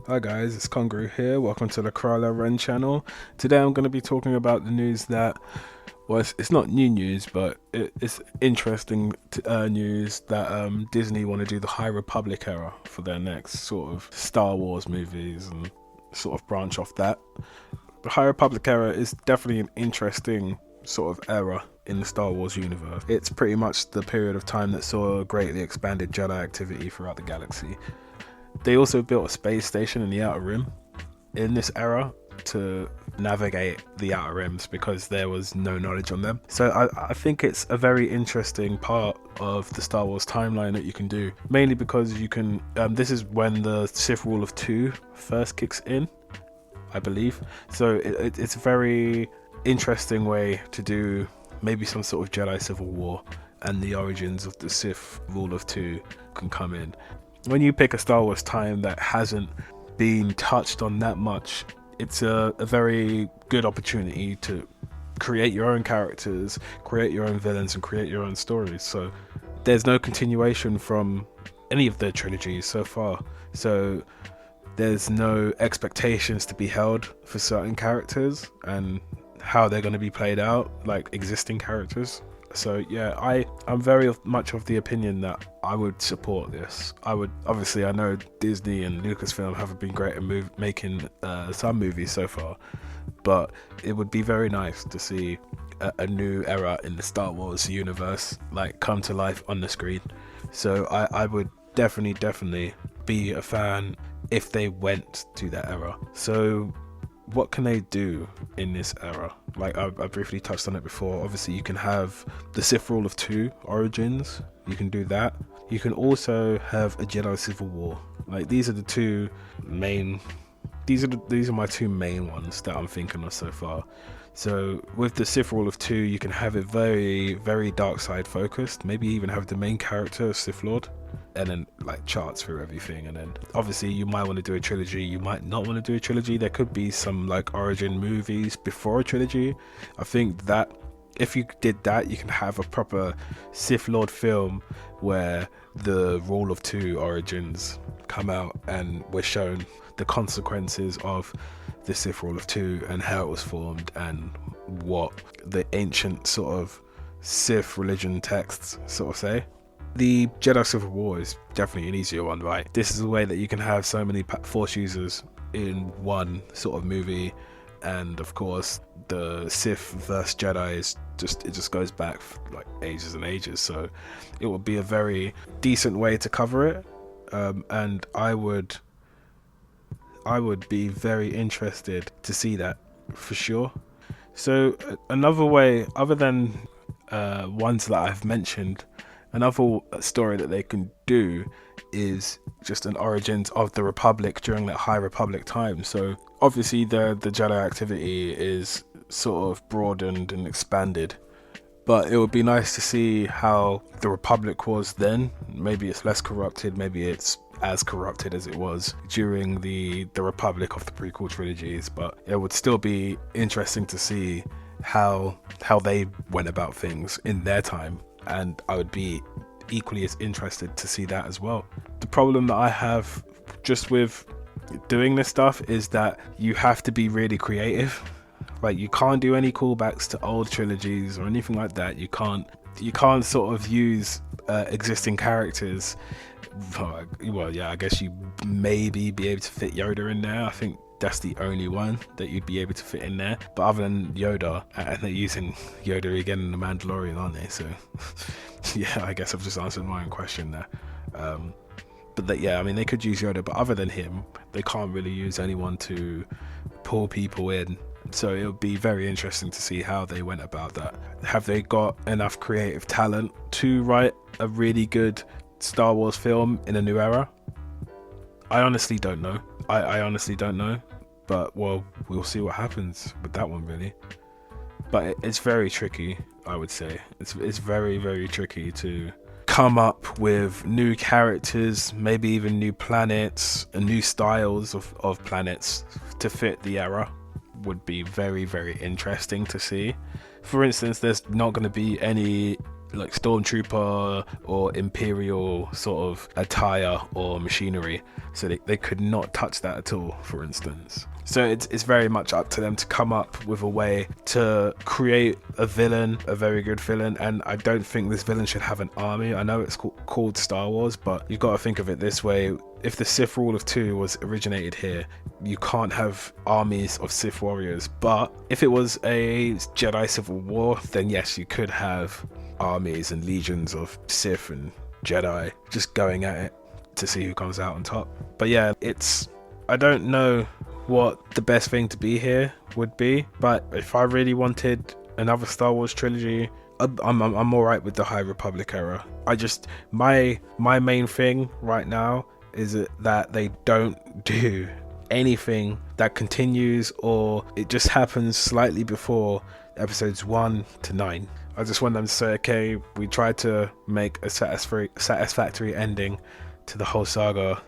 Hi guys, it's Kongru here. Welcome to the Krala Ren channel. Today I'm going to be talking about the news that, well, it's not new news, but it's interesting news that Disney want to do the High Republic era for their next sort of Star Wars movies and sort of branch off that. The High Republic era is definitely an interesting sort of era in the Star Wars universe. It's pretty much the period of time that saw greatly expanded Jedi activity throughout the galaxy. They also built a space station in the Outer Rim in this era to navigate the Outer Rims because there was no knowledge on them. So I think it's a very interesting part of the Star Wars timeline that you can do, mainly because you can, this is when the Sith Rule of Two first kicks in, I believe. So it's a very interesting way to do maybe some sort of Jedi Civil War, and the origins of the Sith Rule of Two can come in. When you pick a Star Wars time that hasn't been touched on that much, it's a very good opportunity to create your own characters, create your own villains, and create your own stories. So there's no continuation from any of the trilogies so far. So there's no expectations to be held for certain characters and how they're going to be played out, like existing characters. So yeah, I'm very much of the opinion that I would support this. I know Disney and Lucasfilm haven't been great at making some movies so far, but it would be very nice to see a new era in the Star Wars universe like come to life on the screen. So I would definitely be a fan if they went to that era. So what can they do in this era? Like I briefly touched on it before. Obviously you can have the Sith Rule of Two origins, you can do that. You can also have a Jedi Civil War. Like these are my two main ones that I'm thinking of so far. So with the Sith Rule of Two, you can have it very, very dark side focused, maybe even have the main character, Sith Lord, and then like charts through everything. And then obviously you might want to do a trilogy, you might not want to do a trilogy. There could be some like origin movies before a trilogy. I think that if you did that, you can have a proper Sith Lord film where the Rule of Two origins come out and we're shown the consequences of the Sith Rule of Two and how it was formed and what the ancient sort of Sith religion texts sort of say. The Jedi Civil War is definitely an easier one, right? This is a way that you can have so many Force users in one sort of movie, and of course the Sith versus Jedi is just goes back like ages and ages. So it would be a very decent way to cover it, and I would be very interested to see that for sure. So another way, other than ones that I've mentioned, another story that they can do is just an origins of the Republic during that High Republic time. So obviously the Jedi activity is sort of broadened and expanded, but it would be nice to see how the Republic was then. Maybe it's less corrupted, maybe it's as corrupted as it was during the Republic of the prequel trilogies, but it would still be interesting to see how they went about things in their time, and I would be equally as interested to see that as well. The problem that I have just with doing this stuff is that you have to be really creative. Like you can't do any callbacks to old trilogies or anything like that. You can't sort of use existing characters. Well, yeah, I guess you maybe be able to fit Yoda in there. I think that's the only one that you'd be able to fit in there. But other than Yoda, and they're using Yoda again in The Mandalorian, aren't they? So yeah, I guess I've just answered my own question there. Yeah, I mean, they could use Yoda, but other than him, they can't really use anyone to pull people in. So it would be very interesting to see how they went about that. Have they got enough creative talent to write a really good Star Wars film in a new era? I honestly don't know. I honestly don't know. But, well, we'll see what happens with that one, really. But it's very tricky, I would say. It's very, very tricky to come up with new characters, maybe even new planets and new styles of planets to fit the era. Would be very, very interesting to see. For instance, there's not going to be any like stormtrooper or imperial sort of attire or machinery, so they could not touch that at all, for instance. So it's very much up to them to come up with a way to create a villain, a very good villain. And I don't think this villain should have an army. I know it's called Star Wars, but you've got to think of it this way. If the Sith rule of two was originated here, you can't have armies of Sith warriors. But if it was a Jedi Civil War, then yes, you could have armies and legions of Sith and Jedi just going at it to see who comes out on top. But yeah, I don't know what the best thing to be here would be, but if I really wanted another Star Wars trilogy, I'm alright with the High Republic era. My main thing right now is that they don't do anything that continues, or it just happens slightly before episodes 1 to 9. I just want them to say, okay, we tried to make a satisfactory ending to the whole saga,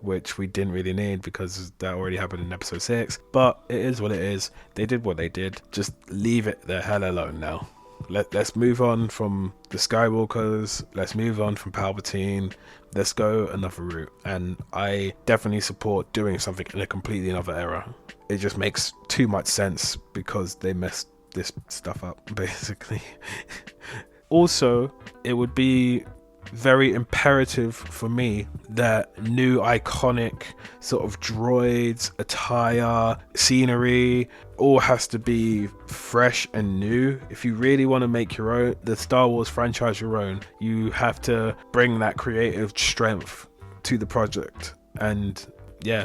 which we didn't really need because that already happened in episode 6, but it is what it is. They did what they did. Just leave it the hell alone now. Let's move on from the Skywalkers. Let's move on from Palpatine. Let's go another route. And I definitely support doing something in a completely another era. It just makes too much sense because they messed this stuff up, basically. Also, it would be very imperative for me that new iconic sort of droids, attire, scenery all has to be fresh and new. If you really want to make the Star Wars franchise your own, you have to bring that creative strength to the project and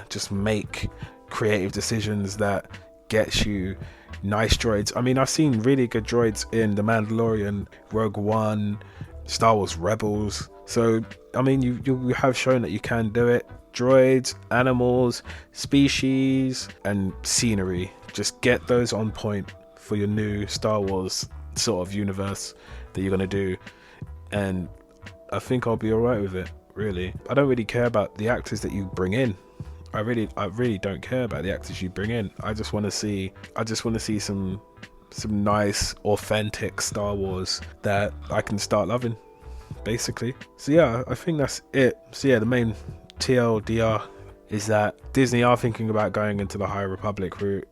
just make creative decisions that gets you nice droids. I mean, I've seen really good droids in The Mandalorian, Rogue One, Star Wars Rebels. So I mean, you have shown that you can do it. Droids, animals, species, and scenery, just get those on point for your new Star Wars sort of universe that you're gonna do, and I think I'll be alright with it. Really, I don't really care about the actors that you bring in. I really don't care about the actors you bring in. I just want to see some nice, authentic Star Wars that I can start loving, basically. So yeah, I think that's it. So yeah, the main TLDR is that Disney are thinking about going into the High Republic route,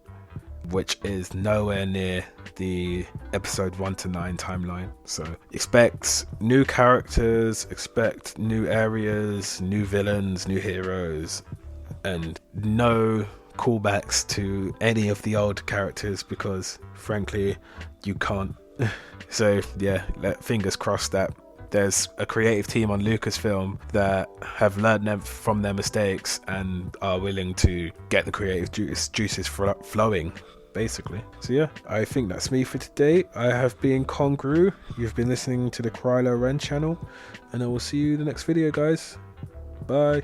which is nowhere near the episode 1 to 9 timeline. So expect new characters, expect new areas, new villains, new heroes, and no callbacks to any of the old characters because frankly you can't. So yeah, fingers crossed that there's a creative team on Lucasfilm that have learned from their mistakes and are willing to get the creative juices flowing, basically. So yeah, I think that's me for today. I have been Congru. You've been listening to the Krylo Ren channel, and I will see you in the next video, guys. Bye.